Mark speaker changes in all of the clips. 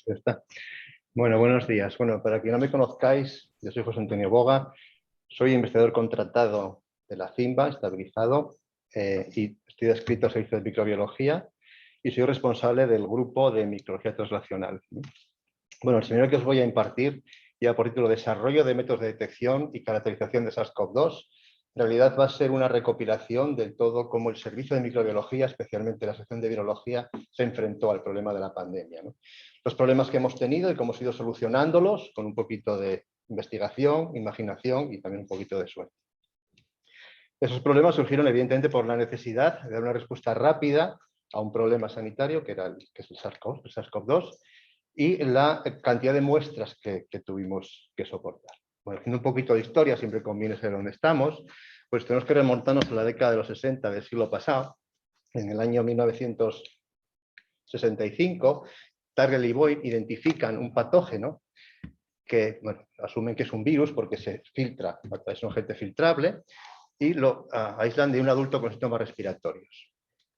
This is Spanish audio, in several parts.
Speaker 1: Ya está. Bueno, buenos días. Bueno, para quien no me conozcáis, yo soy José Antonio Boga, soy investigador contratado de la CIMBA, estabilizado, y estoy adscrito al servicio de microbiología y soy responsable del grupo de microbiología translacional. Bueno, el seminario que os voy a impartir lleva por título Desarrollo de métodos de detección y caracterización de SARS-CoV-2. En realidad va a ser una recopilación del todo cómo el servicio de microbiología, especialmente la sección de virología, se enfrentó al problema de la pandemia, ¿no? Los problemas que hemos tenido y cómo hemos ido solucionándolos con un poquito de investigación, imaginación y también un poquito de suerte. Esos problemas surgieron evidentemente por la necesidad de dar una respuesta rápida a un problema sanitario que es el SARS-CoV-2 y la cantidad de muestras que tuvimos que soportar. Bueno, haciendo un poquito de historia, siempre conviene saber dónde estamos, pues tenemos que remontarnos a la década de los 60 del siglo pasado. En el año 1965, Tagel y Boyd identifican un patógeno que, bueno, asumen que es un virus porque se filtra, es un agente filtrable, y lo aíslan de un adulto con síntomas respiratorios.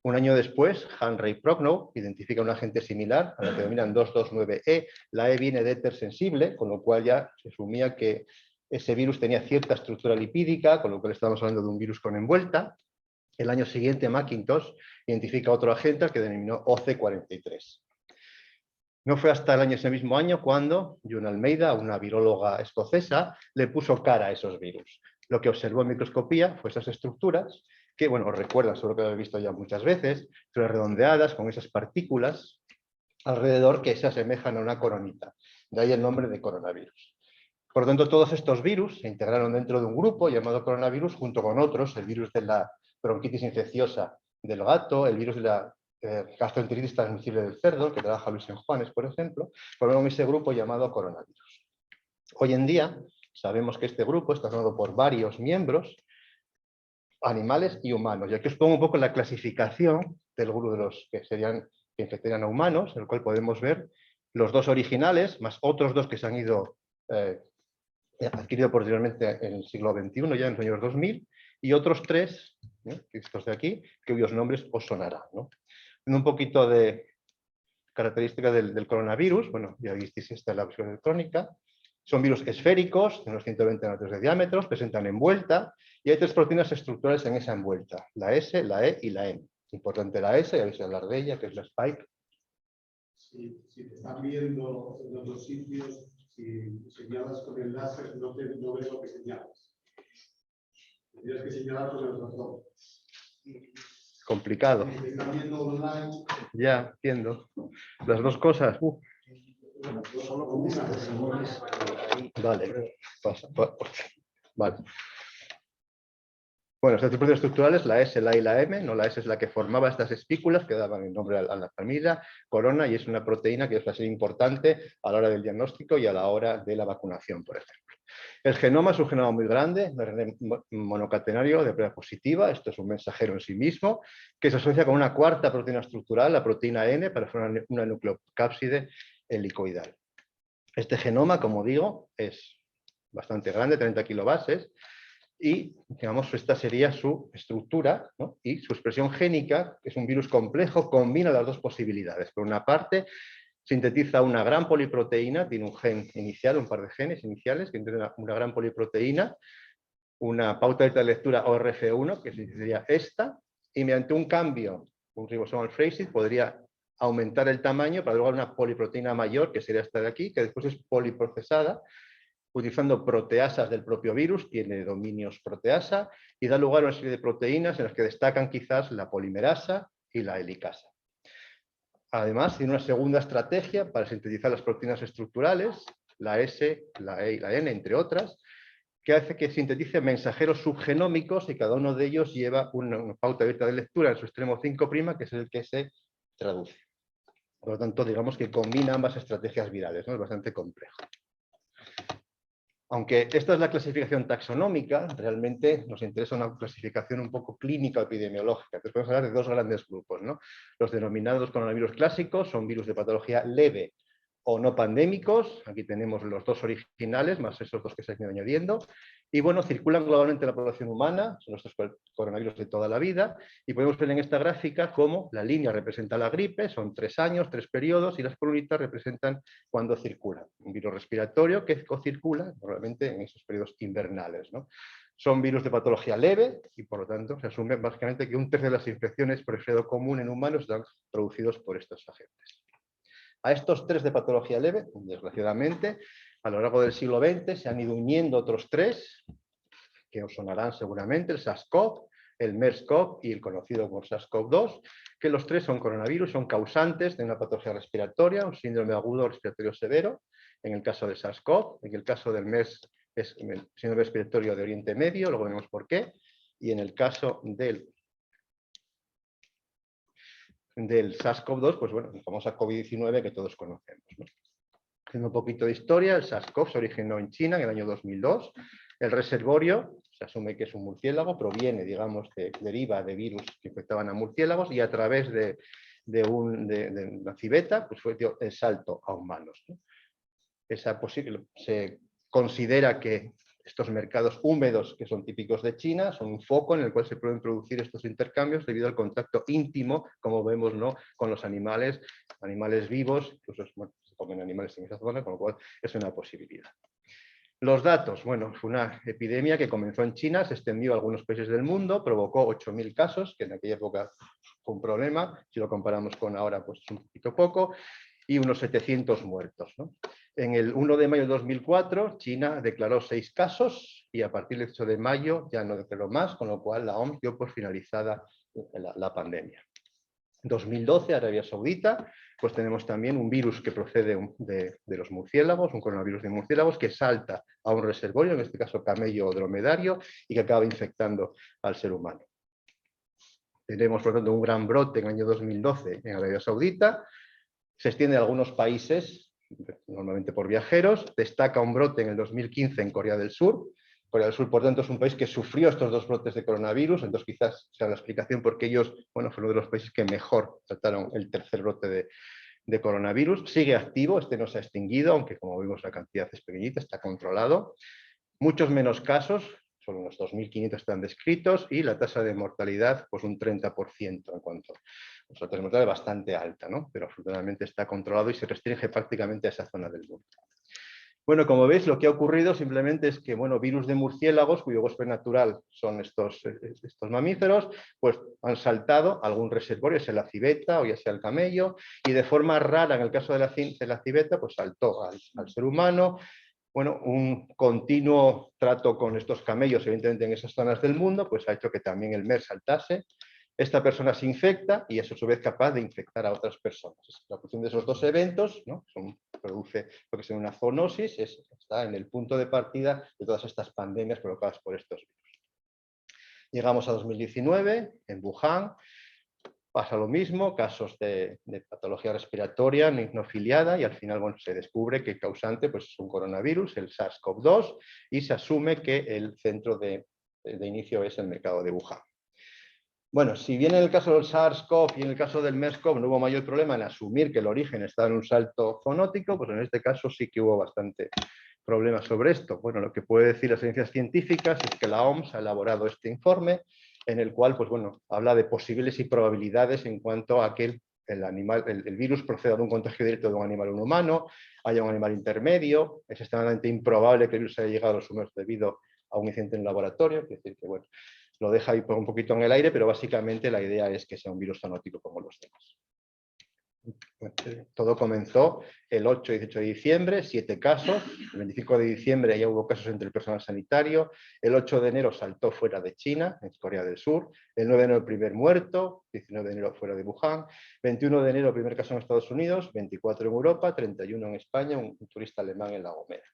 Speaker 1: Un año después, Henry Prochnow identifica un agente similar, a la que denominan 229E. La E viene de éter sensible, con lo cual ya se asumía que ese virus tenía cierta estructura lipídica, con lo cual estamos hablando de un virus con envuelta. El año siguiente, Mackintosh identifica otro agente que denominó OC43. No fue hasta ese mismo año cuando June Almeida, una viróloga escocesa, le puso cara a esos virus. Lo que observó en microscopía fue esas estructuras que, bueno, os recuerdan, seguro que lo habéis visto ya muchas veces, son redondeadas con esas partículas alrededor que se asemejan a una coronita. De ahí el nombre de coronavirus. Por lo tanto, todos estos virus se integraron dentro de un grupo llamado coronavirus junto con otros, el virus de la bronquitis infecciosa del gato, el virus de la gastroenteritis transmisible del cerdo, que trabaja Luis en Juanes, por ejemplo, formamos ese grupo llamado coronavirus. Hoy en día sabemos que este grupo está formado por varios miembros, animales y humanos. Y aquí os pongo un poco la clasificación del grupo de los que infectarían a humanos, en el cual podemos ver los dos originales, más otros dos que se han ido adquirido posteriormente en el siglo XXI, ya en los años 2000, y otros tres, estos de aquí, cuyos nombres os sonarán, ¿no? Un poquito de característica del coronavirus, bueno, ya visteis esta es la versión electrónica, son virus esféricos, de unos 120 metros de diámetro, presentan envuelta, y hay tres proteínas estructurales en esa envuelta, la S, la E y la M. Importante la S, ya vais a hablar de ella, que es la spike.
Speaker 2: Si te están viendo en otros sitios, si señalas con el láser, no ves lo que señalas. Tendrías que señalar con el ratón.
Speaker 1: Complicado.
Speaker 2: Si te están viendo online.
Speaker 1: Ya, entiendo. Las dos cosas.
Speaker 2: Solo con una.
Speaker 1: Vale, vale. Bueno, estas proteínas estructurales, la S, la E y la M, no la S es la que formaba estas espículas que daban el nombre a la familia, corona, y es una proteína que va a ser importante a la hora del diagnóstico y a la hora de la vacunación, por ejemplo. El genoma es un genoma muy grande, un RNA monocatenario de prueba positiva, esto es un mensajero en sí mismo, que se asocia con una cuarta proteína estructural, la proteína N, para formar una nucleocápside helicoidal. Este genoma, como digo, es bastante grande, 30 kilobases, y digamos, esta sería su estructura, ¿no? Y su expresión génica, que es un virus complejo, combina las dos posibilidades. Por una parte, sintetiza una gran poliproteína, tiene un gen inicial, un par de genes iniciales, que tiene una gran poliproteína, una pauta de lectura ORF1, que sería esta, y mediante un cambio, un ribosomal phrasing, podría aumentar el tamaño para luego una poliproteína mayor, que sería esta de aquí, que después es poliprocesada, utilizando proteasas del propio virus, tiene dominios proteasa, y da lugar a una serie de proteínas en las que destacan quizás la polimerasa y la helicasa. Además, tiene una segunda estrategia para sintetizar las proteínas estructurales, la S, la E y la N, entre otras, que hace que sintetice mensajeros subgenómicos y cada uno de ellos lleva una pauta abierta de lectura en su extremo 5', que es el que se traduce. Por lo tanto, digamos que combina ambas estrategias virales, ¿no? Es bastante complejo. Aunque esta es la clasificación taxonómica, realmente nos interesa una clasificación un poco clínica o epidemiológica. Entonces podemos hablar de dos grandes grupos, ¿no? Los denominados coronavirus clásicos son virus de patología leve o no pandémicos. Aquí tenemos los dos originales, más esos dos que se han ido añadiendo. Y bueno, circulan globalmente en la población humana, son estos coronavirus de toda la vida. Y podemos ver en esta gráfica cómo la línea representa la gripe, son 3 años, 3 periodos, y las columnitas representan cuando circula. Un virus respiratorio que circula normalmente en esos periodos invernales, ¿no? Son virus de patología leve y, por lo tanto, se asume básicamente que 1/3 de las infecciones por resfriado común en humanos están producidos por estos agentes. A estos 3 de patología leve, desgraciadamente, a lo largo del siglo XX se han ido uniendo otros 3, que os sonarán seguramente, el SARS-CoV, el MERS-CoV y el conocido como SARS-CoV-2, que los 3 son coronavirus, son causantes de una patología respiratoria, un síndrome agudo respiratorio severo, en el caso del SARS-CoV, en el caso del MERS es el síndrome respiratorio de Oriente Medio, luego veremos por qué, y en el caso del SARS-CoV-2, pues bueno, la famosa COVID-19 que todos conocemos, ¿no? Haciendo un poquito de historia, el SARS-CoV se originó en China en el año 2002. El reservorio, se asume que es un murciélago, proviene, digamos, deriva de virus que infectaban a murciélagos y a través de una civeta, pues fue el salto a humanos, ¿no? Se considera que estos mercados húmedos que son típicos de China son un foco en el cual se pueden producir estos intercambios debido al contacto íntimo, como vemos, ¿no?, con los animales vivos, incluso se comen animales en esa zona, con lo cual es una posibilidad. Los datos, bueno, fue una epidemia que comenzó en China, se extendió a algunos países del mundo, provocó 8.000 casos, que en aquella época fue un problema, si lo comparamos con ahora, pues es un poquito poco, y unos 700 muertos, ¿no? En el 1 de mayo de 2004, China declaró 6 casos y a partir del 8 de mayo ya no declaró más, con lo cual la OMS dio por finalizada la pandemia. En 2012, Arabia Saudita, pues tenemos también un virus que procede de los murciélagos, un coronavirus de murciélagos que salta a un reservorio, en este caso camello o dromedario, y que acaba infectando al ser humano. Tenemos, por lo tanto, un gran brote en el año 2012 en Arabia Saudita. Se extiende a algunos países, normalmente por viajeros. Destaca un brote en el 2015 en Corea del Sur. Corea del Sur, por tanto, es un país que sufrió estos 2 brotes de coronavirus, entonces quizás sea la explicación porque ellos, bueno, fueron uno de los países que mejor trataron el tercer brote de coronavirus. Sigue activo, este no se ha extinguido, aunque como vimos la cantidad es pequeñita, está controlado. Muchos menos casos, solo unos 2.500 están descritos, y la tasa de mortalidad, pues un 30% en cuanto a la tasa de mortalidad bastante alta, ¿no? Pero afortunadamente está controlado y se restringe prácticamente a esa zona del mundo. Bueno, como veis, lo que ha ocurrido simplemente es que, bueno, virus de murciélagos, cuyo huésped natural son estos mamíferos, pues han saltado a algún reservorio, sea la civeta o ya sea el camello, y de forma rara, en el caso de la civeta, pues saltó al ser humano. Bueno, un continuo trato con estos camellos, evidentemente en esas zonas del mundo, pues ha hecho que también el MERS saltase. Esta persona se infecta y es a su vez capaz de infectar a otras personas. La cuestión de esos 2 eventos, ¿no?, produce lo que es una zoonosis, está en el punto de partida de todas estas pandemias provocadas por estos virus. Llegamos a 2019, en Wuhan, pasa lo mismo, casos de patología respiratoria no filiada, y al final, bueno, se descubre que el causante, pues, es un coronavirus, el SARS-CoV-2, y se asume que el centro de inicio es el mercado de Wuhan. Bueno, si bien en el caso del SARS-CoV y en el caso del MERS-CoV no hubo mayor problema en asumir que el origen estaba en un salto zoonótico, pues en este caso sí que hubo bastante problema sobre esto. Bueno, lo que puede decir las ciencias científicas es que la OMS ha elaborado este informe en el cual, pues bueno, habla de posibles y probabilidades en cuanto a que el virus proceda de un contagio directo de un animal a un humano, haya un animal intermedio. Es extremadamente improbable que el virus haya llegado a los humanos debido a un incidente en el laboratorio, es decir, que bueno, lo deja ahí un poquito en el aire, pero básicamente la idea es que sea un virus zoonótico como los demás. Todo comenzó el 8 y 18 de diciembre, 7 casos. El 25 de diciembre ya hubo casos entre el personal sanitario. El 8 de enero saltó fuera de China, en Corea del Sur. El 9 de enero el primer muerto, 19 de enero fuera de Wuhan. 21 de enero el primer caso en Estados Unidos, 24 en Europa, 31 en España, un turista alemán en La Gomera.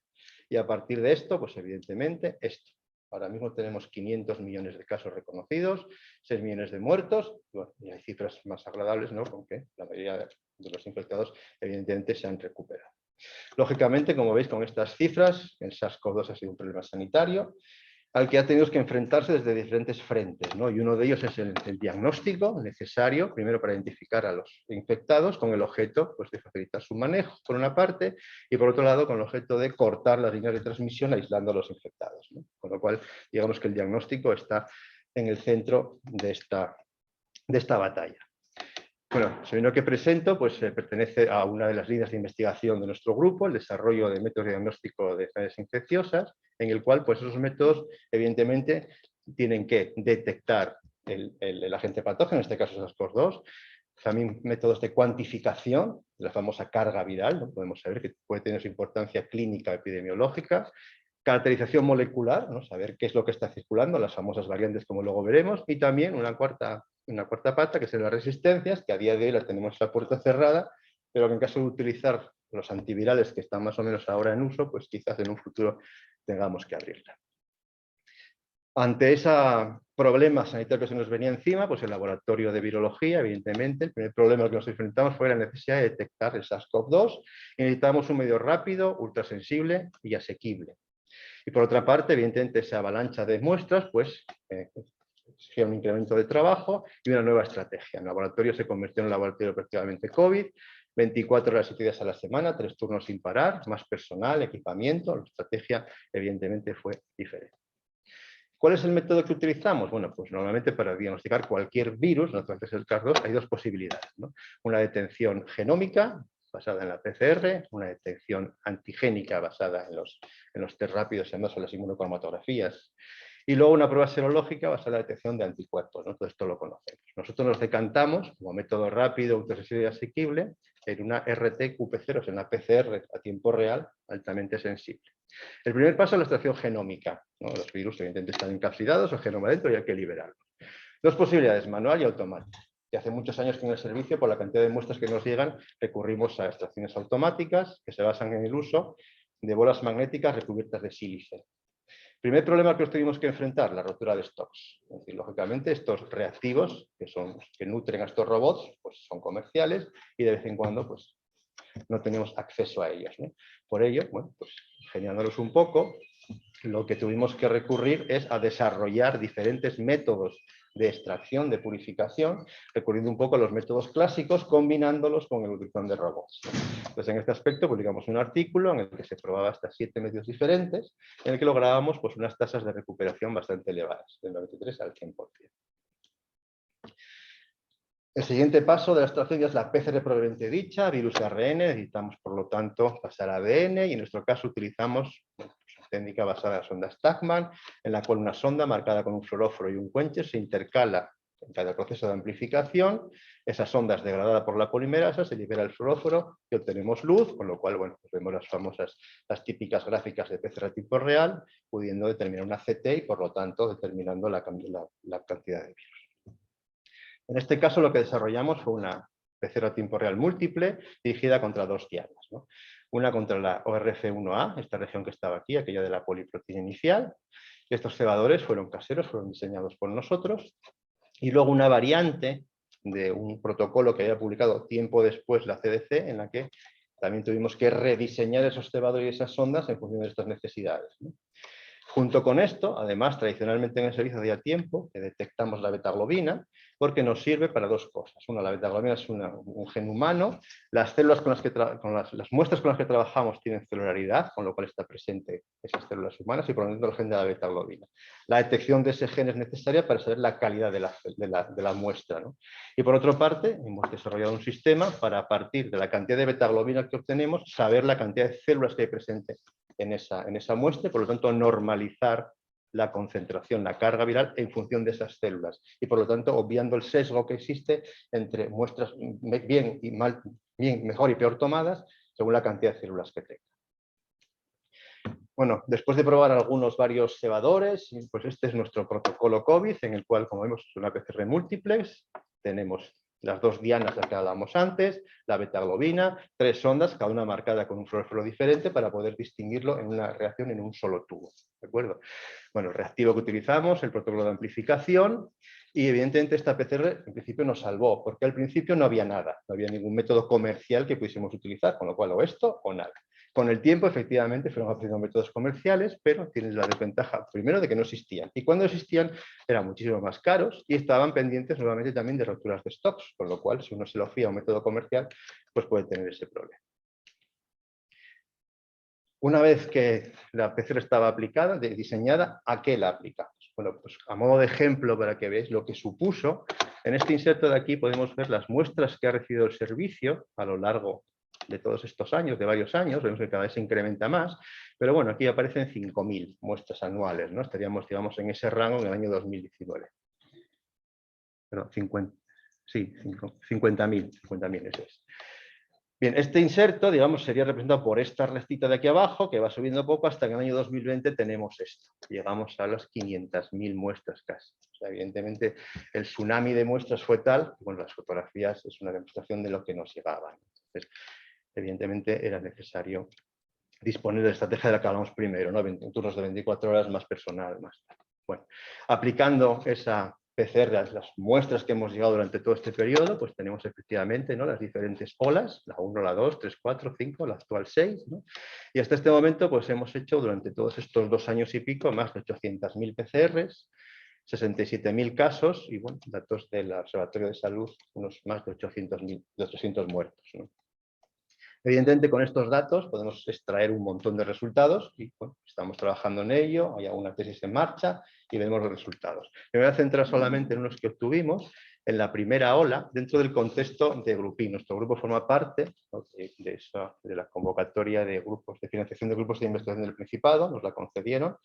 Speaker 1: Y a partir de esto, pues evidentemente esto. Ahora mismo tenemos 500 millones de casos reconocidos, 6 millones de muertos, bueno, y hay cifras más agradables, ¿no?, aunque la mayoría de los infectados evidentemente se han recuperado. Lógicamente, como veis con estas cifras, el SARS-CoV-2 ha sido un problema sanitario. al que ha tenido que enfrentarse desde diferentes frentes, ¿no? Y uno de ellos es el diagnóstico necesario, primero para identificar a los infectados, con el objeto pues, de facilitar su manejo, por una parte, y por otro lado, con el objeto de cortar las líneas de transmisión aislando a los infectados, ¿no? Con lo cual, digamos que el diagnóstico está en el centro de esta batalla. Bueno, el seminario que presento pues, pertenece a una de las líneas de investigación de nuestro grupo, el desarrollo de métodos de diagnóstico de enfermedades infecciosas, en el cual pues, esos métodos, evidentemente, tienen que detectar el agente patógeno, en este caso SARS-CoV-2, también métodos de cuantificación, la famosa carga viral, ¿no? Podemos saber que puede tener su importancia clínica epidemiológica, caracterización molecular, ¿no? Saber qué es lo que está circulando, las famosas variantes como luego veremos, y también una cuarta pata, que son las resistencias, que a día de hoy la tenemos a puerta cerrada, pero que en caso de utilizar los antivirales que están más o menos ahora en uso, pues quizás en un futuro tengamos que abrirla. Ante ese problema sanitario que se nos venía encima, pues el laboratorio de virología, evidentemente, el primer problema al que nos enfrentamos fue la necesidad de detectar el SARS-CoV-2 y necesitábamos un medio rápido, ultrasensible y asequible. Y por otra parte, evidentemente, esa avalancha de muestras, pues, exigía un incremento de trabajo y una nueva estrategia. El laboratorio se convirtió en un laboratorio prácticamente COVID, 24 horas y 7 días a la semana, 3 turnos sin parar, más personal, equipamiento. La estrategia, evidentemente, fue diferente. ¿Cuál es el método que utilizamos? Bueno, pues normalmente para diagnosticar cualquier virus, no es el SARS-CoV-2, hay dos posibilidades, ¿no? Una detección genómica, basada en la PCR, una detección antigénica basada en los test rápidos, en las inmunocromatografías, y luego una prueba serológica basada en la detección de anticuerpos, ¿no? Todo esto lo conocemos. Nosotros nos decantamos, como método rápido, ultrasensible y asequible, en una RT-QP0, en una PCR a tiempo real, altamente sensible. El primer paso es la extracción genómica, ¿no? Los virus evidentemente están encapsulados, el genoma dentro y hay que liberarlo. Dos posibilidades, manual y automática. Y hace muchos años que en el servicio, por la cantidad de muestras que nos llegan, recurrimos a extracciones automáticas que se basan en el uso de bolas magnéticas recubiertas de sílice. Primer problema que nos tuvimos que enfrentar, la rotura de stocks. Es decir, lógicamente, estos reactivos que nutren a estos robots pues son comerciales y de vez en cuando pues, no tenemos acceso a ellos, ¿no? Por ello, bueno, pues ingeniándolos un poco, lo que tuvimos que recurrir es a desarrollar diferentes métodos de extracción, de purificación, recurriendo un poco a los métodos clásicos, combinándolos con el utilizón de robots. Entonces, en este aspecto publicamos un artículo en el que se probaba hasta 7 métodos diferentes, en el que lográbamos pues, unas tasas de recuperación bastante elevadas, del 93 al 100%. El siguiente paso de la extracción es la PCR propiamente dicha, virus ARN, necesitamos por lo tanto pasar a ADN y en nuestro caso utilizamos una técnica basada en la sonda Stackman, en la cual una sonda marcada con un fluoróforo y un quencher se intercala en cada proceso de amplificación, esa sonda es degradada por la polimerasa, se libera el fluoróforo y obtenemos luz, con lo cual bueno, pues vemos las típicas gráficas de PCR a tiempo real, pudiendo determinar una CT y por lo tanto determinando la cantidad de virus. En este caso lo que desarrollamos fue una PCR a tiempo real múltiple dirigida contra dos dianas, ¿no? Una contra la ORF1A, esta región que estaba aquí, aquella de la poliproteína inicial. Estos cebadores fueron caseros, fueron diseñados por nosotros. Y luego una variante de un protocolo que había publicado tiempo después la CDC, en la que también tuvimos que rediseñar esos cebadores y esas sondas en función de estas necesidades, ¿no? Junto con esto, además, tradicionalmente en el servicio hacía tiempo que detectamos la betaglobina, porque nos sirve para dos cosas. Una, la betaglobina es un gen humano, las células con las que las muestras con las que trabajamos tienen celularidad, con lo cual está presente esas células humanas y por lo tanto el gen de la betaglobina. La detección de ese gen es necesaria para saber la calidad de la muestra, ¿no? Y por otra parte, hemos desarrollado un sistema para, a partir de la cantidad de betaglobina que obtenemos, saber la cantidad de células que hay presente en esa muestra y por lo tanto normalizar la concentración, la carga viral en función de esas células y por lo tanto obviando el sesgo que existe entre muestras mejor y peor tomadas según la cantidad de células que tenga. Bueno, después de probar varios cebadores, pues este es nuestro protocolo COVID en el cual, como vemos, es una PCR múltiplex, tenemos las dos dianas de las que hablábamos antes, la betaglobina, 3 sondas, cada una marcada con un fluoróforo diferente para poder distinguirlo en una reacción en un solo tubo, ¿de acuerdo? Bueno, el reactivo que utilizamos, el protocolo de amplificación y evidentemente esta PCR en principio nos salvó, porque al principio no había nada, no había ningún método comercial que pudiésemos utilizar, con lo cual o esto o nada. Con el tiempo, efectivamente, fueron aprendiendo métodos comerciales, pero tienen la desventaja, primero, de que no existían. Y cuando existían, eran muchísimo más caros y estaban pendientes nuevamente también de roturas de stocks, con lo cual, si uno se lo fía a un método comercial, pues puede tener ese problema. Una vez que la PCR estaba aplicada, diseñada, ¿a qué la aplicamos? Bueno, pues a modo de ejemplo, para que veáis lo que supuso, en este inserto de aquí podemos ver las muestras que ha recibido el servicio a lo largo de todos estos años, de varios años, vemos que cada vez se incrementa más, pero bueno, aquí aparecen 5.000 muestras anuales, ¿no? Estaríamos, digamos, en ese rango en el año 2019. Perdón, 50.000, sí, 50.000, eso es. Bien, este inserto, digamos, sería representado por esta rectita de aquí abajo, que va subiendo poco hasta que en el año 2020 tenemos esto. Llegamos a las 500.000 muestras casi. O sea, evidentemente, el tsunami de muestras fue tal, bueno, las fotografías es una demostración de lo que nos llegaban. Entonces, evidentemente, era necesario disponer de la estrategia de la que hablamos primero, ¿no? En turnos de 24 horas, más personal, más. Bueno, aplicando esa PCR, las muestras que hemos llegado durante todo este periodo, pues tenemos efectivamente, ¿no?, las diferentes olas, la 1, la 2, 3, 4, 5, la actual 6, ¿no? Y hasta este momento pues hemos hecho durante todos estos 2 años y pico más de 800.000 PCRs, 67.000 casos y bueno, datos del Observatorio de Salud, unos más de 800 muertos, ¿no? Evidentemente, con estos datos podemos extraer un montón de resultados y bueno, estamos trabajando en ello, hay alguna tesis en marcha y veremos los resultados. Me voy a centrar solamente en unos que obtuvimos en la primera ola dentro del contexto de Grupin. Nuestro grupo forma parte, ¿no?, de la convocatoria de grupos de financiación de grupos de investigación del Principado, nos la concedieron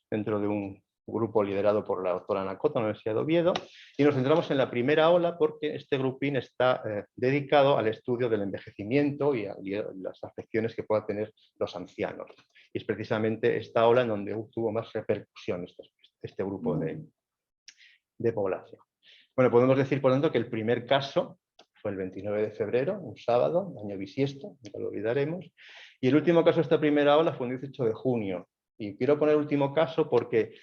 Speaker 1: dentro de un grupo liderado por la doctora Ana Cota, la Universidad de Oviedo, y nos centramos en la primera ola porque este grupín está dedicado al estudio del envejecimiento y a las afecciones que puedan tener los ancianos. Y es precisamente esta ola en donde tuvo más repercusión este grupo de población. Bueno, podemos decir, por lo tanto, que el primer caso fue el 29 de febrero, un sábado, año bisiesto, nunca lo olvidaremos, y el último caso de esta primera ola fue el 18 de junio. Y quiero poner el último caso porque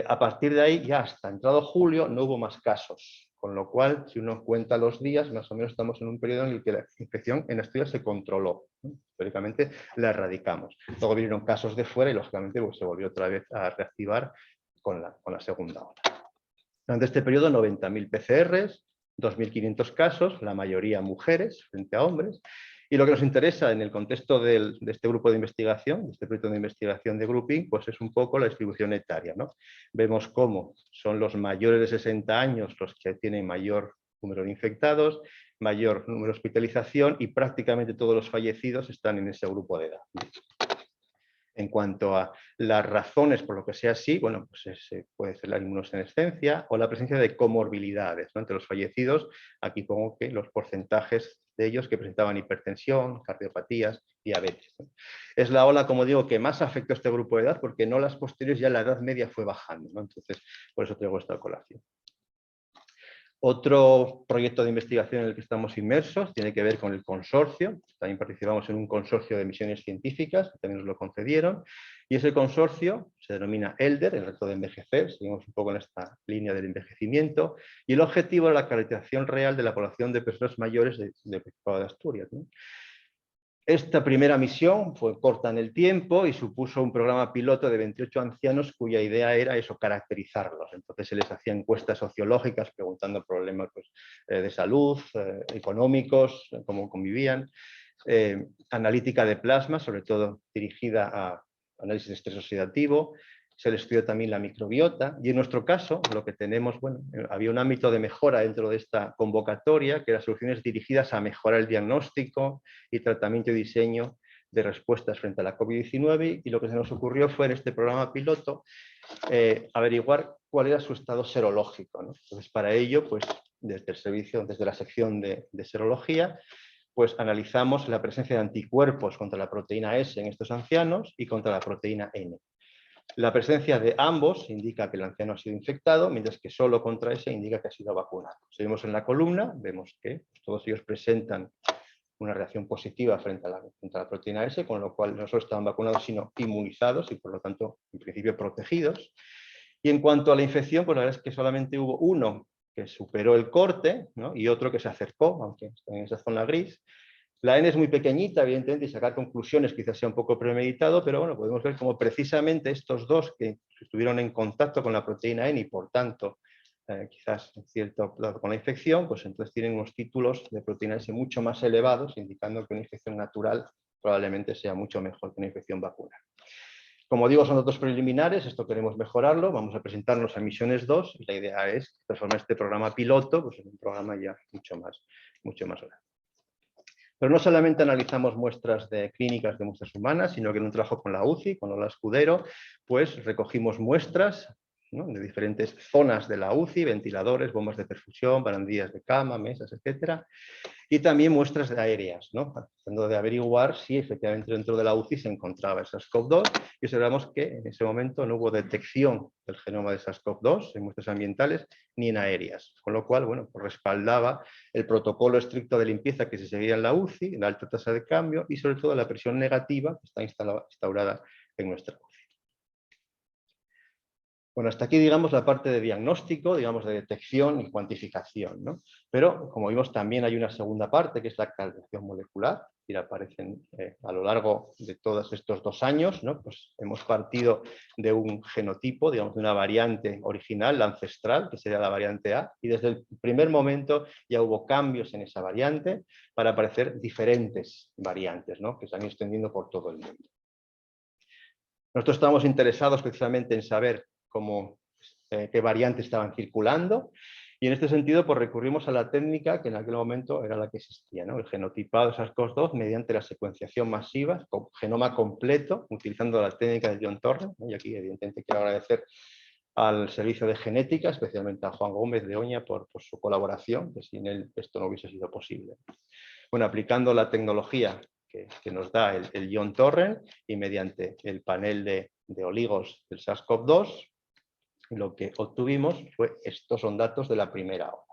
Speaker 1: a partir de ahí, ya hasta entrado julio, no hubo más casos. Con lo cual, si uno cuenta los días, más o menos estamos en un periodo en el que la infección en Asturias se controló. Históricamente la erradicamos. Luego vinieron casos de fuera y, lógicamente, pues, se volvió otra vez a reactivar con la segunda ola. Durante este periodo, 90.000 PCRs, 2.500 casos, la mayoría mujeres frente a hombres. Y lo que nos interesa en el contexto de este grupo de investigación, de este proyecto de investigación de Grupin, pues es un poco la distribución etaria, ¿no? Vemos cómo son los mayores de 60 años los que tienen mayor número de infectados, mayor número de hospitalización y prácticamente todos los fallecidos están en ese grupo de edad. En cuanto a las razones por lo que sea así, bueno, pues puede ser la inmunosenescencia o la presencia de comorbilidades, ¿no?, entre los fallecidos. Aquí pongo que los porcentajes de ellos que presentaban hipertensión, cardiopatías, diabetes, ¿no? Es la ola, como digo, que más afectó a este grupo de edad porque no las posteriores, ya la edad media fue bajando, ¿no? Entonces, por eso traigo esta colación. Otro proyecto de investigación en el que estamos inmersos tiene que ver con el consorcio. También participamos en un consorcio de misiones científicas, que también nos lo concedieron, y ese consorcio se denomina ELDER, el reto de envejecer, seguimos un poco en esta línea del envejecimiento, y el objetivo es la caracterización real de la población de personas mayores del Principado de Asturias, ¿no? Esta primera misión fue corta en el tiempo y supuso un programa piloto de 28 ancianos cuya idea era eso, caracterizarlos. Entonces se les hacía encuestas sociológicas preguntando problemas, pues, de salud, económicos, cómo convivían, analítica de plasma, sobre todo dirigida a análisis de estrés oxidativo. Se le estudió también la microbiota y en nuestro caso lo que tenemos, bueno, había un ámbito de mejora dentro de esta convocatoria que eran soluciones dirigidas a mejorar el diagnóstico y tratamiento y diseño de respuestas frente a la COVID-19 y lo que se nos ocurrió fue en este programa piloto averiguar cuál era su estado serológico, ¿no? Entonces para ello, pues desde el servicio, desde la sección de serología, pues analizamos la presencia de anticuerpos contra la proteína S en estos ancianos y contra la proteína N. La presencia de ambos indica que el anciano ha sido infectado, mientras que solo contra ese indica que ha sido vacunado. Seguimos en la columna, vemos que todos ellos presentan una reacción positiva frente a la proteína S, con lo cual no solo estaban vacunados, sino inmunizados y por lo tanto, en principio, protegidos. Y en cuanto a la infección, pues la verdad es que solamente hubo uno que superó el corte, ¿no?, y otro que se acercó, aunque está en esa zona gris. La N es muy pequeñita, evidentemente, y sacar conclusiones quizás sea un poco premeditado, pero bueno, podemos ver cómo precisamente estos dos que estuvieron en contacto con la proteína N y por tanto quizás en cierto grado con la infección, pues entonces tienen unos títulos de proteína S mucho más elevados, indicando que una infección natural probablemente sea mucho mejor que una infección vacunal. Como digo, son datos preliminares, esto queremos mejorarlo, vamos a presentarnos a Misiones 2 y la idea es transformar este programa piloto pues, en un programa ya mucho más grande. Pero no solamente analizamos muestras de clínicas de muestras humanas, sino que en un trabajo con la UCI, con Lola Escudero, pues recogimos muestras, ¿no?, de diferentes zonas de la UCI, ventiladores, bombas de perfusión, barandillas de cama, mesas, etcétera, y también muestras aéreas, ¿no?, tratando de averiguar si efectivamente dentro de la UCI se encontraba el SARS-CoV-2 y observamos que en ese momento no hubo detección del genoma de SARS-CoV-2 en muestras ambientales ni en aéreas, con lo cual, bueno, pues respaldaba el protocolo estricto de limpieza que se seguía en la UCI, la alta tasa de cambio y sobre todo la presión negativa que está instaurada en nuestra UCI. Bueno, hasta aquí, digamos, la parte de diagnóstico, digamos, de detección y cuantificación, ¿no? Pero, como vimos, también hay una segunda parte, que es la calibración molecular, y aparecen a lo largo de todos estos 2 años, ¿no? Pues hemos partido de un genotipo, digamos, de una variante original, la ancestral, que sería la variante A, y desde el primer momento ya hubo cambios en esa variante para aparecer diferentes variantes, ¿no?, que se han ido extendiendo por todo el mundo. Nosotros estamos interesados precisamente en saber qué variantes estaban circulando y en este sentido pues recurrimos a la técnica que en aquel momento era la que existía, ¿no?, el genotipado de SARS-CoV-2 mediante la secuenciación masiva con genoma completo utilizando la técnica de John Torrent, ¿no? Y aquí evidentemente quiero agradecer al servicio de genética, especialmente a Juan Gómez de Oña por su colaboración, que sin él esto no hubiese sido posible. Bueno, aplicando la tecnología que nos da el John Torrent y mediante el panel de oligos del SARS-CoV-2, lo que obtuvimos fue, estos son datos de la primera ola.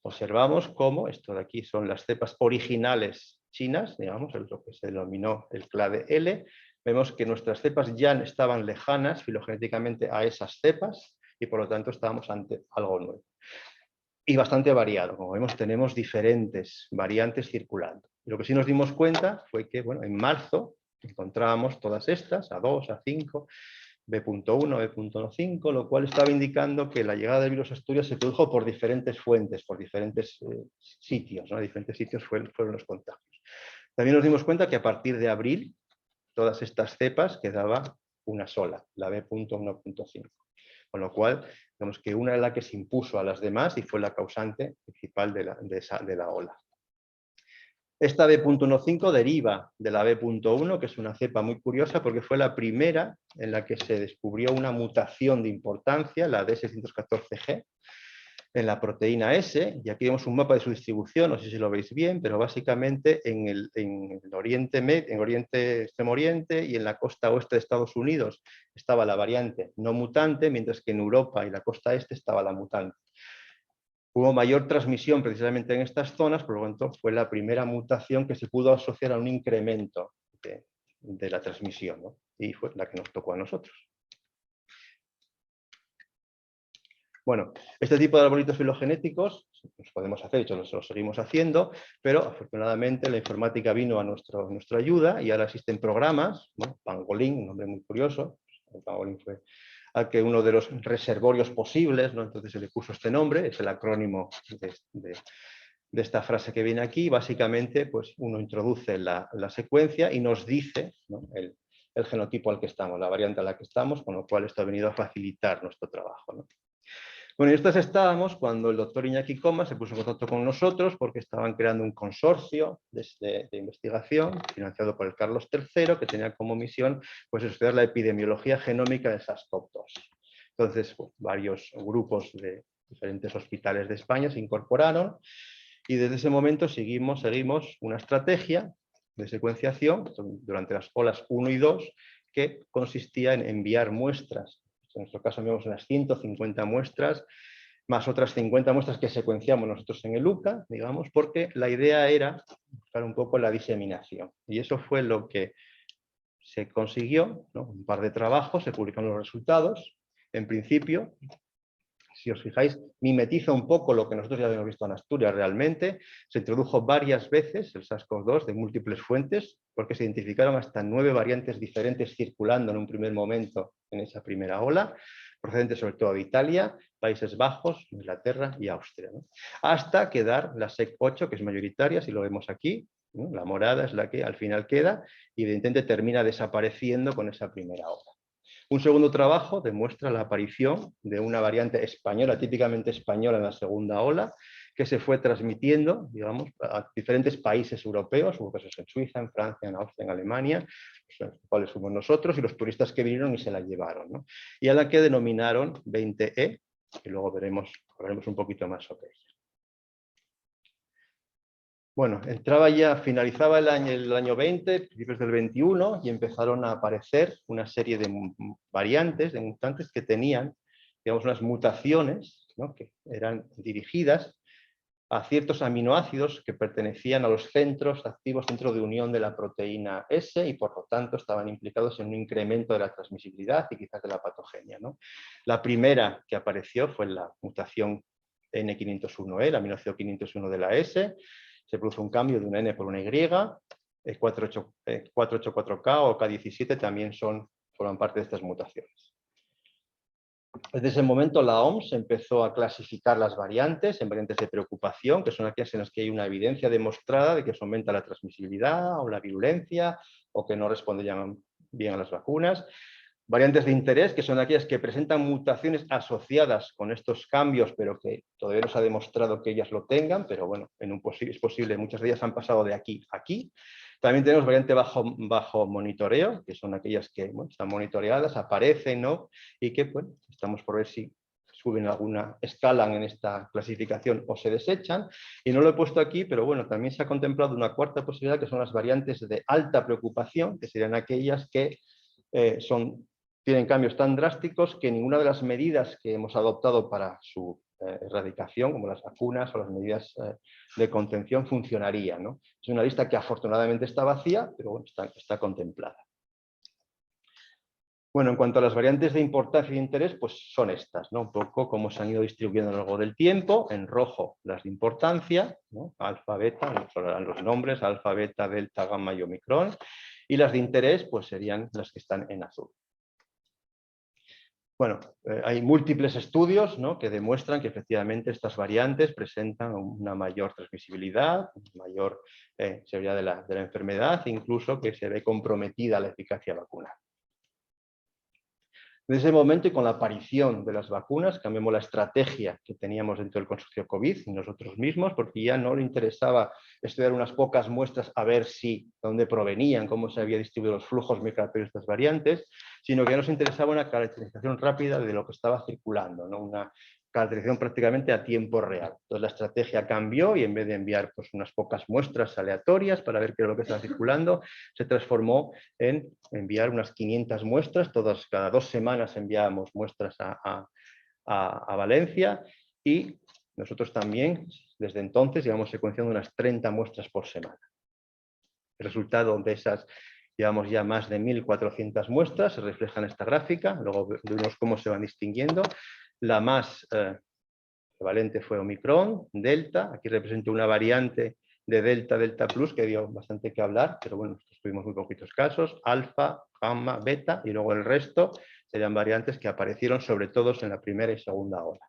Speaker 1: Observamos cómo, esto de aquí son las cepas originales chinas, digamos, lo que se denominó el clade L. Vemos que nuestras cepas ya estaban lejanas filogenéticamente a esas cepas y por lo tanto estábamos ante algo nuevo. Y bastante variado, como vemos tenemos diferentes variantes circulando. Lo que sí nos dimos cuenta fue que, bueno, en marzo encontrábamos todas estas, A2, A5, B.1, B.15, lo cual estaba indicando que la llegada del virus a Asturias se produjo por diferentes fuentes, por diferentes sitios, ¿no? Diferentes sitios fueron los contagios. También nos dimos cuenta que a partir de abril, todas estas cepas quedaba una sola, la B.1.5. Con lo cual, digamos que una es la que se impuso a las demás y fue la causante principal de la ola. Esta B.15 deriva de la B.1, que es una cepa muy curiosa porque fue la primera en la que se descubrió una mutación de importancia, la D614G, en la proteína S, y aquí vemos un mapa de su distribución, no sé si lo veis bien, pero básicamente en el Extremo Oriente y en la costa oeste de Estados Unidos estaba la variante no mutante, mientras que en Europa y la costa este estaba la mutante. Hubo mayor transmisión precisamente en estas zonas, por lo tanto fue la primera mutación que se pudo asociar a un incremento de la transmisión, ¿no? Y fue la que nos tocó a nosotros. Bueno, este tipo de arbolitos filogenéticos los podemos hacer, de hecho los seguimos haciendo, pero afortunadamente la informática vino a nuestra ayuda y ahora existen programas, ¿no? Pangolin, un nombre muy curioso, el Pangolin fue uno de los reservorios posibles, ¿no? Entonces se le puso este nombre, es el acrónimo de esta frase que viene aquí. Básicamente, pues uno introduce la secuencia y nos dice, ¿no?, el genotipo al que estamos, la variante a la que estamos, con lo cual esto ha venido a facilitar nuestro trabajo, ¿no? Bueno, y estos estábamos cuando el doctor Iñaki Comas se puso en contacto con nosotros porque estaban creando un consorcio de investigación financiado por el Carlos III que tenía como misión pues, estudiar la epidemiología genómica de SARS-CoV-2. Entonces, varios grupos de diferentes hospitales de España se incorporaron y desde ese momento seguimos una estrategia de secuenciación durante las olas 1 y 2 que consistía en enviar muestras. En nuestro caso enviamos unas 150 muestras, más otras 50 muestras que secuenciamos nosotros en el UCA, digamos, porque la idea era buscar un poco la diseminación. Y eso fue lo que se consiguió, ¿no? Un par de trabajos, se publicaron los resultados. En principio, si os fijáis, mimetiza un poco lo que nosotros ya habíamos visto en Asturias realmente. Se introdujo varias veces el SARS-CoV-2 de múltiples fuentes, porque se identificaron hasta 9 variantes diferentes circulando en un primer momento en esa primera ola, procedentes sobre todo de Italia, Países Bajos, Inglaterra y Austria, ¿no? Hasta quedar la SEC8, que es mayoritaria, si lo vemos aquí, ¿no? La morada es la que al final queda y evidentemente termina desapareciendo con esa primera ola. Un segundo trabajo demuestra la aparición de una variante española, típicamente española en la segunda ola, que se fue transmitiendo, digamos, a diferentes países europeos, hubo casos en Suiza, en Francia, en Austria, en Alemania, los cuales fuimos nosotros y los turistas que vinieron y se la llevaron, ¿no? Y a la que denominaron 20E, que luego hablaremos un poquito más sobre ella. Bueno, finalizaba el año 20, principios del 21, y empezaron a aparecer una serie de variantes, de mutantes que tenían, digamos, unas mutaciones, ¿no? Que eran dirigidas a ciertos aminoácidos que pertenecían a los centros activos, centro de unión de la proteína S, y por lo tanto estaban implicados en un incremento de la transmisibilidad y quizás de la patogenia, ¿no? La primera que apareció fue la mutación N501E, el aminoácido 501 de la S. Se produce un cambio de una N por una Y, 484K o K17 también forman parte de estas mutaciones. Desde ese momento la OMS empezó a clasificar las variantes en variantes de preocupación, que son aquellas en las que hay una evidencia demostrada de que se aumenta la transmisibilidad o la virulencia o que no responden bien a las vacunas. Variantes de interés, que son aquellas que presentan mutaciones asociadas con estos cambios, pero que todavía no se ha demostrado que ellas lo tengan, pero bueno, es posible, muchas de ellas han pasado de aquí a aquí. También tenemos variante bajo monitoreo, que son aquellas que están monitoreadas, aparecen, ¿no? Y que bueno, estamos por ver si suben alguna, escalan en esta clasificación o se desechan. Y no lo he puesto aquí, pero bueno, también se ha contemplado una cuarta posibilidad, que son las variantes de alta preocupación, que serían aquellas que tienen cambios tan drásticos que ninguna de las medidas que hemos adoptado para su erradicación, como las vacunas o las medidas de contención, funcionaría, ¿no? Es una lista que afortunadamente está vacía, pero bueno, está contemplada. Bueno, en cuanto a las variantes de importancia y de interés, pues son estas, ¿no? Un poco cómo se han ido distribuyendo a lo largo del tiempo. En rojo las de importancia, ¿no? Alfa, beta, son los nombres, alfa, beta, delta, gamma y omicron. Y las de interés, pues serían las que están en azul. Bueno, hay múltiples estudios, ¿no? Que demuestran que efectivamente estas variantes presentan una mayor transmisibilidad, mayor severidad de la enfermedad, incluso que se ve comprometida la eficacia vacunal. Desde ese momento y con la aparición de las vacunas cambiamos la estrategia que teníamos dentro del consorcio COVID y nosotros mismos, porque ya no le interesaba estudiar unas pocas muestras a ver dónde provenían, cómo se habían distribuido los flujos migratorios de estas variantes, sino que ya nos interesaba una caracterización rápida de lo que estaba circulando, ¿no? Una caracterización prácticamente a tiempo real. Entonces la estrategia cambió y en vez de enviar pues, unas pocas muestras aleatorias para ver qué es lo que estaba circulando, se transformó en enviar unas 500 muestras, cada 2 semanas enviábamos muestras a Valencia y nosotros también, desde entonces, llevamos secuenciando unas 30 muestras por semana. El resultado de esas, llevamos ya más de 1.400 muestras, se refleja en esta gráfica, luego vemos cómo se van distinguiendo. La más prevalente fue Omicron, Delta, aquí represento una variante de Delta, Delta Plus, que dio bastante que hablar, pero bueno, tuvimos muy poquitos casos, Alfa, Gamma, Beta, y luego el resto serían variantes que aparecieron sobre todo en la primera y segunda ola.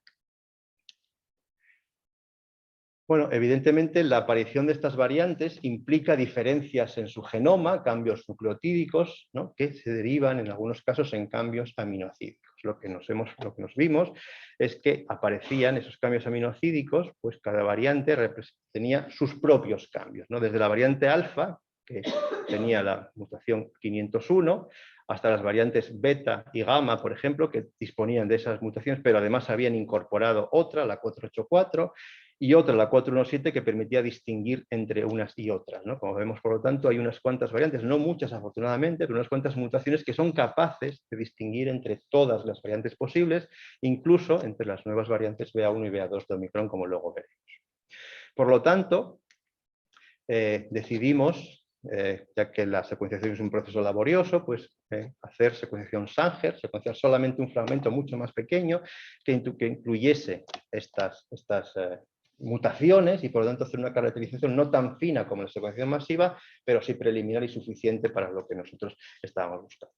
Speaker 1: Bueno, evidentemente la aparición de estas variantes implica diferencias en su genoma, cambios nucleotídicos, ¿no? Que se derivan en algunos casos en cambios aminoácidos. Lo que nos vimos es que aparecían esos cambios aminoácidos, pues cada variante tenía sus propios cambios, ¿no? Desde la variante alfa, que tenía la mutación 501, hasta las variantes beta y gamma, por ejemplo, que disponían de esas mutaciones, pero además habían incorporado otra, la 484, y otra, la 417, que permitía distinguir entre unas y otras, ¿no? Como vemos, por lo tanto, hay unas cuantas variantes, no muchas afortunadamente, pero unas cuantas mutaciones que son capaces de distinguir entre todas las variantes posibles, incluso entre las nuevas variantes BA1 y BA2 de Omicron, como luego veremos. Por lo tanto, decidimos ya que la secuenciación es un proceso laborioso, pues hacer secuenciación Sanger, secuenciar solamente un fragmento mucho más pequeño que incluyese estas mutaciones y por lo tanto hacer una caracterización no tan fina como la secuenciación masiva, pero sí preliminar y suficiente para lo que nosotros estábamos buscando.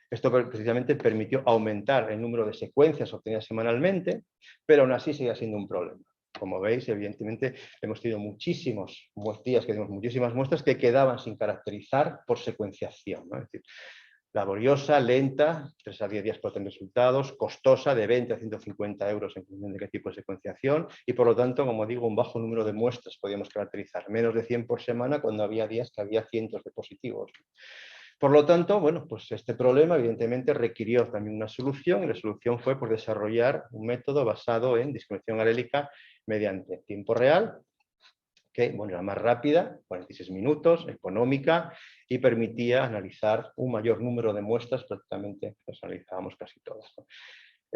Speaker 1: Esto precisamente permitió aumentar el número de secuencias obtenidas semanalmente, pero aún así seguía siendo un problema. Como veis, evidentemente, hemos tenido muchísimas muestras que quedaban sin caracterizar por secuenciación, ¿no? Es decir, laboriosa, lenta, 3 a 10 días para obtener resultados, costosa, de 20 a 150 euros en función de qué tipo de secuenciación, y por lo tanto, como digo, un bajo número de muestras podíamos caracterizar, menos de 100 por semana cuando había días que había cientos de positivos. Por lo tanto, bueno, pues este problema evidentemente requirió también una solución, y la solución fue por desarrollar un método basado en discriminación alélica mediante tiempo real, que bueno, era más rápida, 46 minutos, económica, y permitía analizar un mayor número de muestras, prácticamente las analizábamos casi todas, ¿no?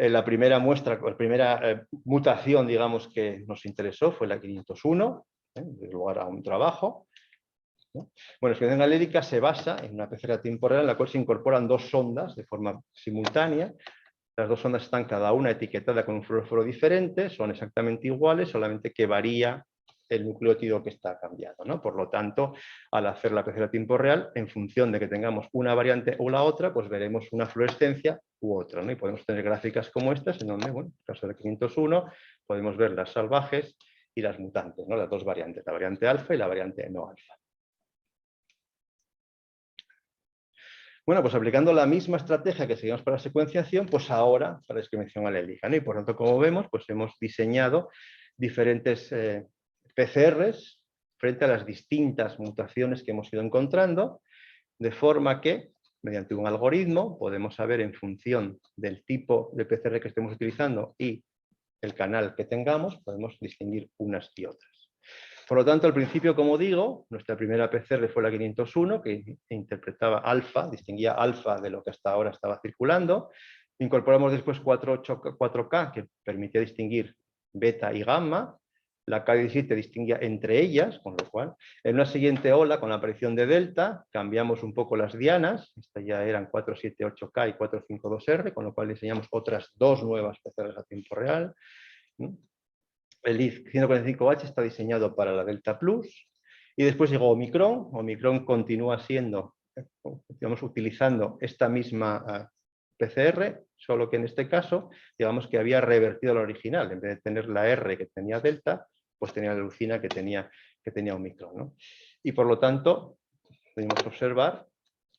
Speaker 1: La primera muestra, la primera mutación, digamos, que nos interesó fue la 501, de lugar a un trabajo, ¿no? Bueno, la discriminación alélica se basa en una PCR a tiempo real en la cual se incorporan 2 sondas de forma simultánea. Las 2 sondas están cada una etiquetada con un fluoróforo diferente, son exactamente iguales, solamente que varía el nucleótido que está cambiado, ¿no? Por lo tanto, al hacer la PCR a tiempo real, en función de que tengamos una variante o la otra, pues veremos una fluorescencia u otra, ¿no? Y podemos tener gráficas como estas, en donde, bueno, en el caso de 501, podemos ver las salvajes y las mutantes, ¿no? Las 2 variantes, la variante alfa y la variante no alfa. Bueno, pues aplicando la misma estrategia que seguimos para la secuenciación, pues ahora para la discriminación alélica, ¿no? Y por tanto, como vemos, pues hemos diseñado diferentes PCRs frente a las distintas mutaciones que hemos ido encontrando, de forma que, mediante un algoritmo, podemos saber en función del tipo de PCR que estemos utilizando y el canal que tengamos, podemos distinguir unas y otras. Por lo tanto, al principio, como digo, nuestra primera PCR fue la 501, que interpretaba alfa, distinguía alfa de lo que hasta ahora estaba circulando. Incorporamos después 4K, que permitía distinguir beta y gamma. La K17 distinguía entre ellas, con lo cual, en una siguiente ola, con la aparición de delta, cambiamos un poco las dianas. Estas ya eran 478K y 452R, con lo cual diseñamos otras 2 nuevas PCRs a tiempo real. El I145H está diseñado para la Delta Plus y después llegó Omicron. Omicron continúa siendo, digamos, utilizando esta misma PCR, solo que en este caso, digamos que había revertido la original. En vez de tener la R que tenía Delta, pues tenía la leucina que tenía Omicron, ¿no? Y por lo tanto, pudimos observar,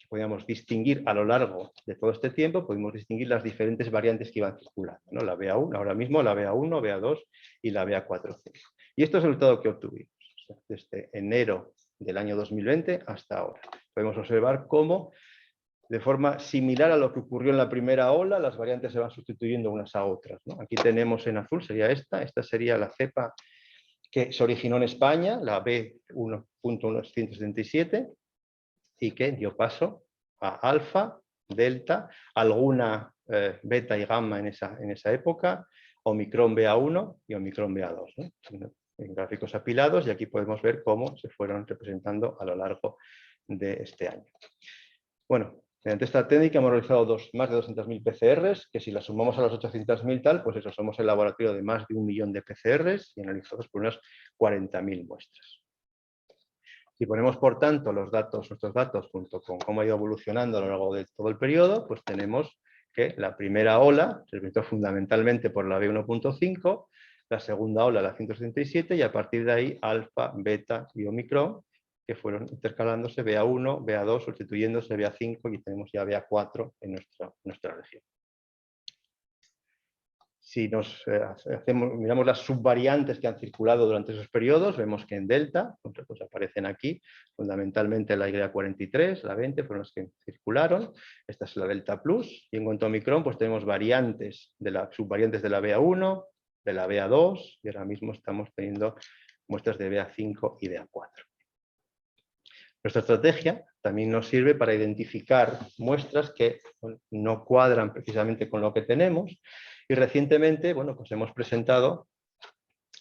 Speaker 1: podíamos distinguir a lo largo de todo este tiempo, pudimos distinguir las diferentes variantes que iban circulando, ¿no? La BA1, ahora mismo la BA1, BA2 y la BA4C. Y esto es el resultado que obtuvimos, o sea, desde enero del año 2020 hasta ahora. Podemos observar cómo, de forma similar a lo que ocurrió en la primera ola, las variantes se van sustituyendo unas a otras, ¿no? Aquí tenemos en azul, sería esta sería la cepa que se originó en España, la B1.177, y que dio paso a alfa, delta, alguna beta y gamma en esa época, Omicron BA1 y Omicron BA2, ¿no? En gráficos apilados, y aquí podemos ver cómo se fueron representando a lo largo de este año. Bueno, mediante esta técnica hemos realizado más de 200.000 PCRs, que si las sumamos a los 800.000 tal, pues eso, somos el laboratorio de más de 1 millón de PCRs y analizados por unas 40.000 muestras. Si ponemos, por tanto, nuestros datos junto con cómo ha ido evolucionando a lo largo de todo el periodo, pues tenemos que la primera ola se representó fundamentalmente por la B1.5, la segunda ola la 177 y a partir de ahí alfa, beta y omicron, que fueron intercalándose BA1, BA2, sustituyéndose BA5 y tenemos ya BA4 en nuestra región. Si miramos las subvariantes que han circulado durante esos periodos, vemos que en Delta, pues aparecen aquí, fundamentalmente la Y43, la 20, fueron las que circularon. Esta es la Delta Plus. Y en cuanto a Omicron, pues tenemos variantes subvariantes de la BA1, de la BA2, y ahora mismo estamos teniendo muestras de BA5 y BA4. Nuestra estrategia también nos sirve para identificar muestras que no cuadran precisamente con lo que tenemos. Y recientemente, bueno, pues hemos presentado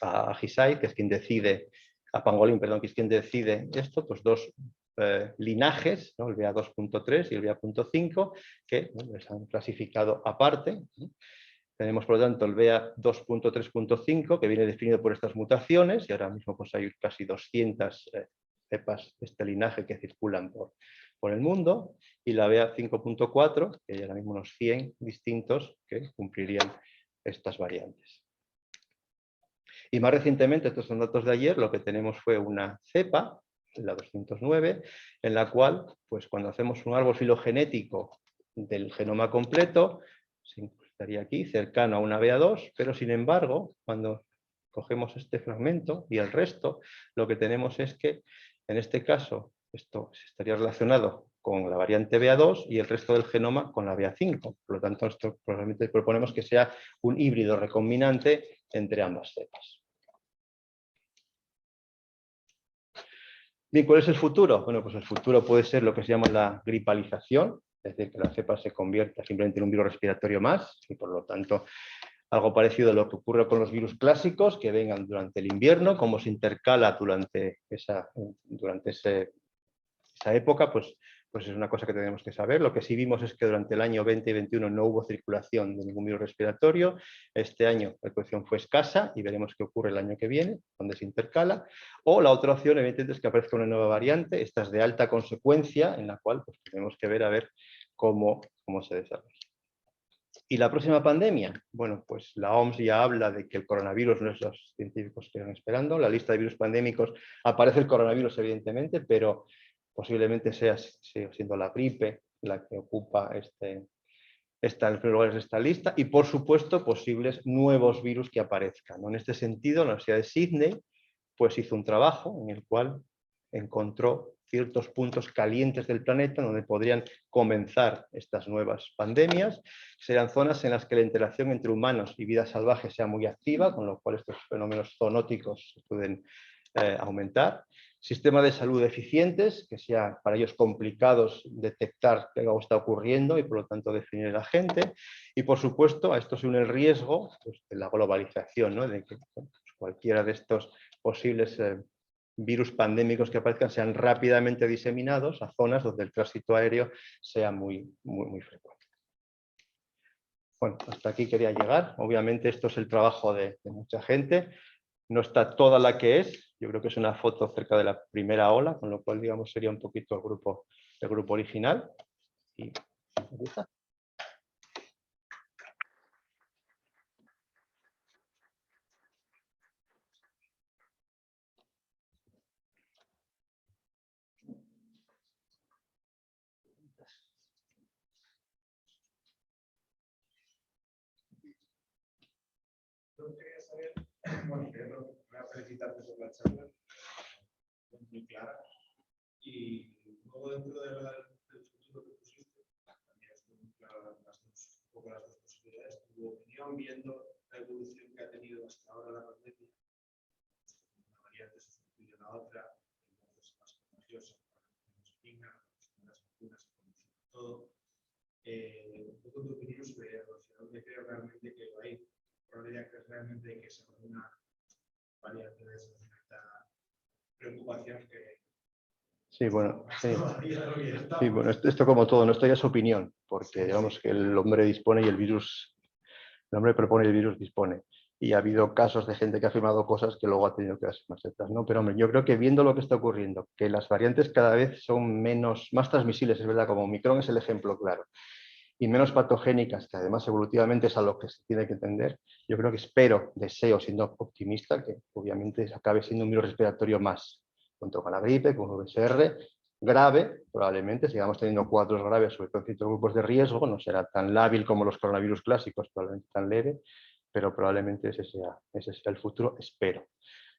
Speaker 1: a GISAID, que es quien decide, a Pangolin, perdón, que es quien decide esto, pues 2 linajes, ¿no? El BA2.3 y el BA.5, que bueno, les han clasificado aparte, ¿no? Tenemos, por lo tanto, el BA2.3.5, que viene definido por estas mutaciones, y ahora mismo pues, hay casi 200 cepas de este linaje que circulan por el mundo, y la BA5.4, que hay ahora mismo unos 100 distintos que cumplirían estas variantes. Y más recientemente, estos son datos de ayer, lo que tenemos fue una cepa, la 209, en la cual, pues cuando hacemos un árbol filogenético del genoma completo, estaría aquí, cercano a una BA2, pero sin embargo, cuando cogemos este fragmento y el resto, lo que tenemos es que, en este caso, esto estaría relacionado con la variante BA2 y el resto del genoma con la BA5. Por lo tanto, esto probablemente proponemos que sea un híbrido recombinante entre ambas cepas. Bien, ¿cuál es el futuro? Bueno, pues el futuro puede ser lo que se llama la gripalización, es decir, que la cepa se convierta simplemente en un virus respiratorio más y por lo tanto algo parecido a lo que ocurre con los virus clásicos, que vengan durante el invierno, como se intercala durante esa época, pues es una cosa que tenemos que saber. Lo que sí vimos es que durante el año 20 y 21 no hubo circulación de ningún virus respiratorio. Este año la circulación fue escasa y veremos qué ocurre el año que viene, donde se intercala. O la otra opción, evidentemente, es que aparezca una nueva variante. Esta es de alta consecuencia, en la cual pues, tenemos que ver a ver cómo se desarrolla. ¿Y la próxima pandemia? Bueno, pues la OMS ya habla de que el coronavirus no es lo que los científicos que están esperando. La lista de virus pandémicos aparece el coronavirus, evidentemente, pero posiblemente siga siendo la gripe la que ocupa en los primeros lugares de esta lista y, por supuesto, posibles nuevos virus que aparezcan, ¿no? En este sentido, la Universidad de Sydney pues, hizo un trabajo en el cual encontró ciertos puntos calientes del planeta donde podrían comenzar estas nuevas pandemias. Serán zonas en las que la interacción entre humanos y vida salvaje sea muy activa, con lo cual estos fenómenos zoonóticos pueden aumentar. Sistemas de salud eficientes, que sea para ellos complicados detectar que algo está ocurriendo y por lo tanto definir el agente. Y por supuesto a esto se une el riesgo pues, de la globalización, ¿no? De que pues, cualquiera de estos posibles virus pandémicos que aparezcan sean rápidamente diseminados a zonas donde el tránsito aéreo sea muy frecuente. Bueno, hasta aquí quería llegar. Obviamente esto es el trabajo de mucha gente. No está toda la que es. Yo creo que es una foto cerca de la primera ola, con lo cual, digamos, sería un poquito el grupo original. Y aquí está.
Speaker 2: Yo quería saber, bueno, primero voy a felicitarte por la charla, muy clara, y luego dentro del futuro que pusiste, también estoy muy claro un poco las dos posibilidades, tu opinión viendo la evolución que ha tenido hasta ahora la pandemia, una variante sustituye a la otra, entonces más contagiosa, menos digna, las vacunas, todo. Un poco tu opinión sobre hacia dónde creo realmente que va a ir. Probabilidad que realmente que sea una variante de esa preocupación que...
Speaker 1: Sí, bueno, sí, bueno, esto como todo, no esto ya es opinión, porque digamos que el hombre dispone y el hombre propone y el virus dispone. Y ha habido casos de gente que ha afirmado cosas que luego ha tenido que darse más atrás, ¿no? Pero hombre, yo creo que viendo lo que está ocurriendo, que las variantes cada vez son más transmisibles, es verdad, como Omicron es el ejemplo claro, y menos patogénicas, que además evolutivamente es a lo que se tiene que entender, yo creo que deseo, siendo optimista, que obviamente acabe siendo un virus respiratorio más, junto con la gripe, con el VSR, grave, probablemente, sigamos teniendo cuadros graves, sobre todo en ciertos grupos de riesgo, no será tan lábil como los coronavirus clásicos, probablemente tan leve, pero probablemente ese sea el futuro, espero.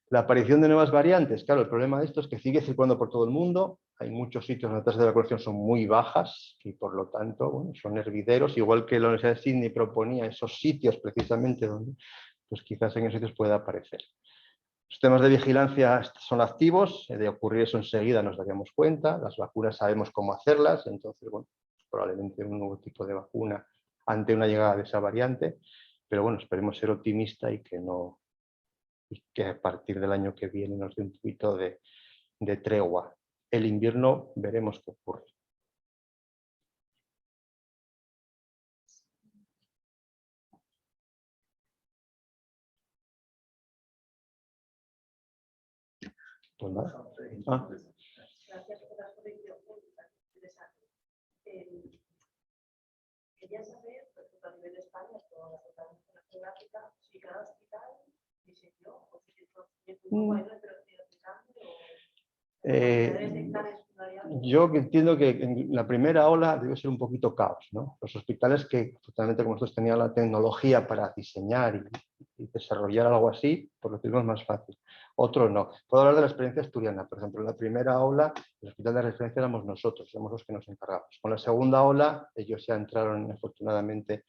Speaker 1: La aparición de nuevas variantes, claro, el problema de esto es que sigue circulando por todo el mundo, hay muchos sitios donde las tasas de vacunación son muy bajas y por lo tanto bueno, son hervideros, igual que la Universidad de Sydney proponía esos sitios precisamente donde pues quizás en esos sitios pueda aparecer. Los sistemas de vigilancia son activos, de ocurrir eso enseguida nos daríamos cuenta, las vacunas sabemos cómo hacerlas, entonces bueno, probablemente un nuevo tipo de vacuna ante una llegada de esa variante, pero bueno, esperemos ser optimistas y que a partir del año que viene nos dé un poquito de tregua el invierno veremos qué ocurre. Pues nada.
Speaker 3: Gracias por la exposición pública, interesante. Quería saber, por ejemplo, a nivel de España, con la plataforma geográfica, si cada hospital diseñó o si hay referencias de cambio
Speaker 1: Yo entiendo que en la primera ola debe ser un poquito caos, ¿no? Los hospitales que, totalmente como nosotros, tenían la tecnología para diseñar y desarrollar algo así, por lo que es más fácil. Otros no. Puedo hablar de la experiencia asturiana. Por ejemplo, en la primera ola, el hospital de referencia éramos nosotros, éramos los que nos encargamos. Con la segunda ola, ellos ya entraron, afortunadamente,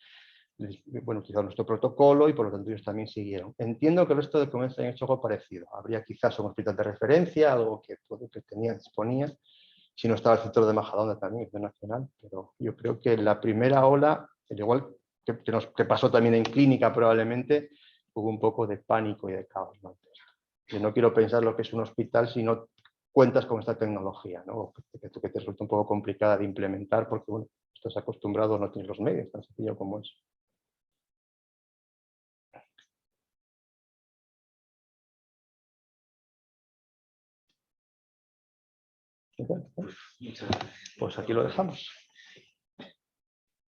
Speaker 1: bueno, utilizaron nuestro protocolo y por lo tanto ellos también siguieron. Entiendo que el resto de comunidades han hecho algo parecido. Habría quizás un hospital de referencia, algo que tenían, disponían. Si no estaba el centro de Majadahonda también, es nacional, pero yo creo que la primera ola, al igual que pasó también en clínica probablemente, hubo un poco de pánico y de caos, ¿no? Yo no quiero pensar lo que es un hospital si no cuentas con esta tecnología, ¿no? Que te resulta un poco complicada de implementar porque, bueno, estás acostumbrado, no tienes los medios, tan sencillo como es. Pues aquí lo dejamos.